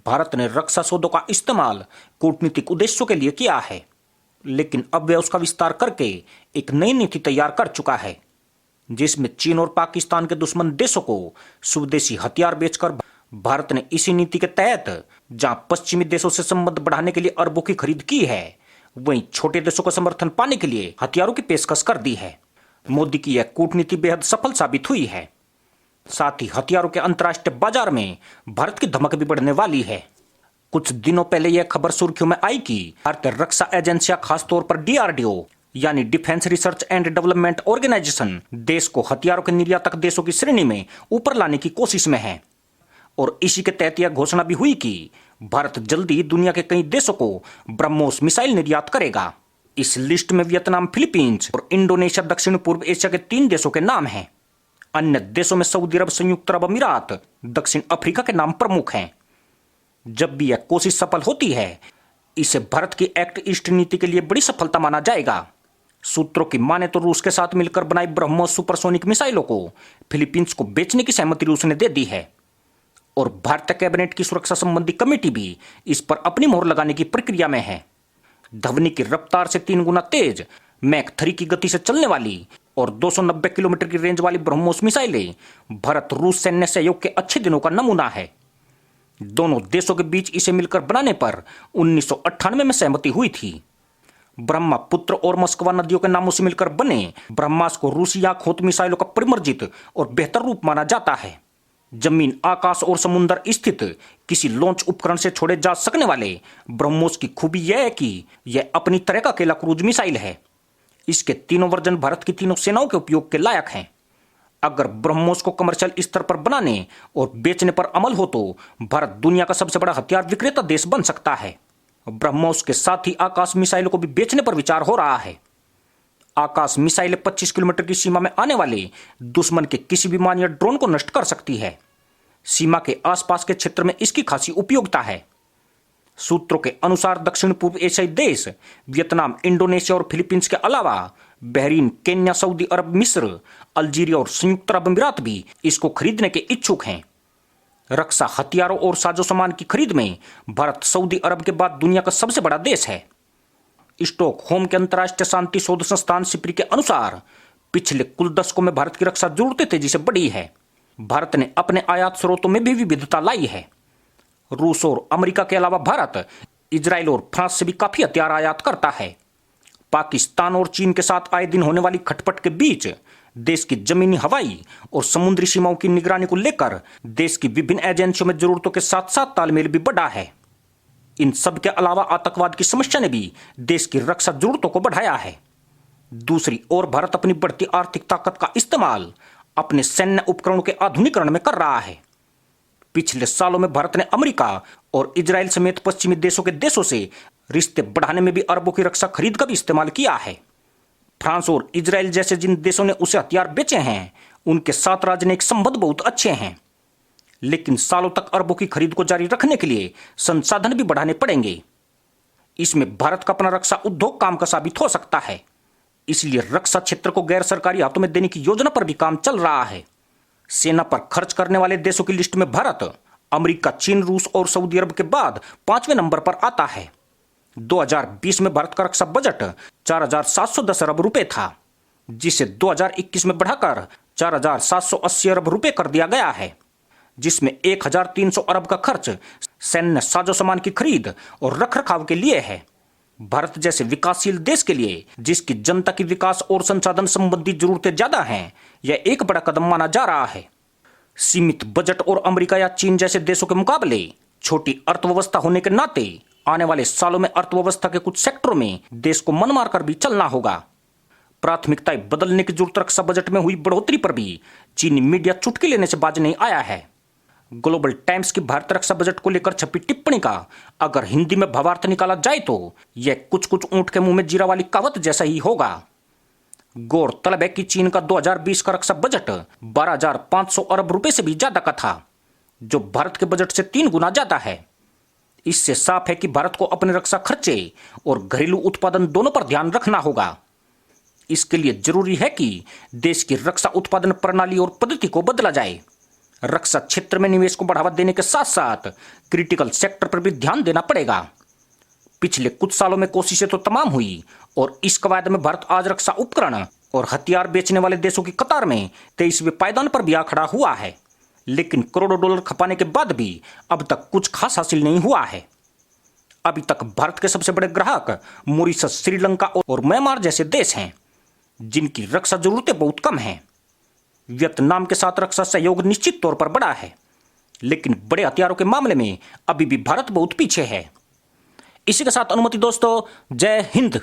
भारत ने रक्षा सौदों का इस्तेमाल कूटनीतिक उद्देश्यों के लिए किया है, लेकिन अब वह उसका विस्तार करके एक नई नीति तैयार कर चुका है, जिसमें चीन और पाकिस्तान के दुश्मन देशों को स्वदेशी हथियार बेचकर भारत ने इसी नीति के तहत जहां पश्चिमी देशों से संबंध बढ़ाने के लिए अरबों की खरीद की है, वहीं छोटे देशों का समर्थन पाने के लिए हथियारों की पेशकश कर दी है। मोदी की यह कूटनीति बेहद सफल साबित हुई है। साथ ही हथियारों के अंतर्राष्ट्रीय बाजार में भारत की धमक भी बढ़ने वाली है। कुछ दिनों पहले यह खबर सुर्खियों में आई कि भारतीय रक्षा एजेंसियां, खासतौर पर डीआरडीओ यानी defence research and development organisation, देश को हथियारों के निर्यातक देशों की श्रेणी में ऊपर लाने की कोशिश में है। और इसी के तहत यह घोषणा भी हुई कि भारत जल्दी ही दुनिया के कई देशों को ब्रह्मोस मिसाइल निर्यात करेगा। इस लिस्ट में वियतनाम, फिलीपींस और इंडोनेशिया, दक्षिण पूर्व एशिया के 3 देशों के नाम हैं। अन्य देशों में सऊदी अरब, संयुक्त अरब अमीरात, दक्षिण अफ्रीका के नाम प्रमुख हैं। जब भी यह कोशिश सफल होती है, इसे भारत की एक्ट ईस्ट नीति के लिए बड़ी सफलता माना जाएगा। सूत्रों की माने तो रूस के साथ मिलकर बनाई ब्रह्मोस सुपरसोनिक मिसाइलों को फिलीपींस को बेचने की सहमति रूस ने दे दी है और भारतीय कैबिनेट की सुरक्षा संबंधी कमेटी भी इस पर अपनी मोहर लगाने की प्रक्रिया में है। ध्वनि की रफ्तार से 3 गुना तेज, मैक 3 की गति से चलने वाली और 290 किलोमीटर की रेंज वाली ब्रह्मोस मिसाइलें भारत रूस सैन्य सहयोग के अच्छे दिनों का नमूना है। दोनों देशों के बीच इसे मिलकर बनाने पर 1998 में सहमति हुई थी। ब्रह्मपुत्र और मस्कवा नदियों के नामों से मिलकर बने ब्रह्मास को रूसी आंखों मिसाइलों का परिमार्जित और बेहतर रूप माना जाता है। जमीन, आकाश और समुद्र स्थित किसी लॉन्च उपकरण से छोड़े जा सकने वाले ब्रह्मोस की खूबी यह है कि यह अपनी तरह का अकेला क्रूज मिसाइल है। इसके तीनों वर्जन भारत की तीनों सेनाओं के उपयोग के लायक हैं। अगर ब्रह्मोस को कमर्शियल स्तर पर बनाने और बेचने पर अमल हो तो भारत दुनिया का सबसे बड़ा हथियार विक्रेता देश बन सकता है। ब्रह्मोस के साथ ही आकाश मिसाइलों को भी बेचने पर विचार हो रहा है। आकाश मिसाइलें 25 किलोमीटर की सीमा में आने वाले दुश्मन के किसी विमान या ड्रोन को नष्ट कर सकती है। सीमा के आसपास के क्षेत्र में इसकी खासी उपयोगिता है। सूत्रों के अनुसार दक्षिण पूर्व एशियाई देश वियतनाम, इंडोनेशिया और फिलीपींस के अलावा बहरीन, केन्या, सऊदी अरब, मिस्र, अल्जीरिया और संयुक्त अरब अमीरात भी इसको खरीदने के इच्छुक हैं। रक्षा हथियारों और साजो सामान की खरीद में भारत सऊदी अरब के बाद दुनिया का सबसे बड़ा देश है। स्टॉकहोम के अंतर्राष्ट्रीय शांति शोध संस्थान सिप्री के अनुसार पिछले कुल दशकों में भारत की रक्षा जरूरतें तेजी से बढ़ी है। भारत ने अपने आयात स्रोतों में भी विविधता लाई है। रूस और अमेरिका के अलावा भारत इजराइल और फ्रांस से भी काफी हथियार आयात करता है। पाकिस्तान और चीन के साथ आए दिन होने वाली खटपट के बीच देश की जमीनी, हवाई और समुद्री सीमाओं की निगरानी को लेकर देश की विभिन्न एजेंसियों में जरूरतों के साथ साथ तालमेल भी बढ़ा है। इन सब के अलावा आतंकवाद की समस्या ने भी देश की रक्षा जरूरतों को बढ़ाया है। दूसरी ओर भारत अपनी बढ़ती आर्थिक ताकत का इस्तेमाल अपने सैन्य उपकरणों के आधुनिकीकरण में कर रहा है। पिछले सालों में भारत ने अमेरिका और इजराइल समेत पश्चिमी देशों से रिश्ते बढ़ाने में भी अरबों की रक्षा खरीद का भी इस्तेमाल किया है। फ्रांस और इजराइल जैसे जिन देशों ने उसे हथियार बेचे हैं, उनके साथ राजनयिक संबंध बहुत अच्छे हैं, लेकिन सालों तक अरबों की खरीद को जारी रखने के लिए संसाधन भी बढ़ाने पड़ेंगे। इसमें भारत का अपना रक्षा उद्योग काम का साबित हो सकता है। इसलिए रक्षा क्षेत्र को गैर सरकारी हाथों में देने की योजना पर भी काम चल रहा है। सेना पर खर्च करने वाले देशों की लिस्ट में भारत अमेरिका, चीन, रूस और सऊदी अरब के बाद 5वें नंबर पर आता है। 2020 में भारत का रक्षा बजट 4,710 अरब रुपए था, जिसे 2021 में बढ़ाकर 4,780 अरब रुपए कर दिया गया है, जिसमें 1,300 अरब का खर्च सैन्य साजो सामान की खरीद और रखरखाव के लिए है। भारत जैसे विकासशील देश के लिए, जिसकी जनता की विकास और संसाधन संबंधी जरूरतें ज्यादा हैं, यह एक बड़ा कदम माना जा रहा है। सीमित बजट और अमेरिका या चीन जैसे देशों के मुकाबले छोटी अर्थव्यवस्था होने के नाते आने वाले सालों में अर्थव्यवस्था के कुछ सेक्टरों में देश को मन मारकर भी चलना होगा। प्राथमिकताएं बदलने की जरूरत रक्षा बजट में हुई बढ़ोतरी पर भी चीनी मीडिया चुटकी लेने से बाज नहीं आया है। ग्लोबल टाइम्स की भारत रक्षा बजट को लेकर छपी टिप्पणी का अगर हिंदी में भावार्थ निकाला जाए तो यह कुछ कुछ ऊंट के मुंह में जीरा वाली कहावत जैसा ही होगा। गौरतलब है कि चीन का 2020 का रक्षा बजट 12,500 अरब रुपए से भी ज्यादा का था, जो भारत के बजट से 3 गुना ज्यादा है। इससे साफ है कि भारत को अपने रक्षा खर्चे और घरेलू उत्पादन दोनों पर ध्यान रखना होगा। इसके लिए जरूरी है कि देश की रक्षा उत्पादन प्रणाली और पद्धति को बदला जाए। रक्षा क्षेत्र में निवेश को बढ़ावा देने के साथ साथ क्रिटिकल सेक्टर पर भी ध्यान देना पड़ेगा। पिछले कुछ सालों में कोशिशें तो तमाम हुई और इस कवायद में भारत आज रक्षा उपकरण और हथियार बेचने वाले देशों की कतार में 23वें पायदान पर भी आ खड़ा हुआ है। लेकिन करोड़ों डॉलर खपाने के बाद भी अब तक कुछ खास हासिल नहीं हुआ है। अभी तक भारत के सबसे बड़े ग्राहक मॉरिशस, श्रीलंका और म्यांमार जैसे देश हैं, जिनकी रक्षा जरूरतें बहुत कम हैं। वियतनाम के साथ रक्षा सहयोग निश्चित तौर पर बड़ा है, लेकिन बड़े हथियारों के मामले में अभी भी भारत बहुत पीछे है। इसी के साथ अनुमति दोस्तों, जय हिंद।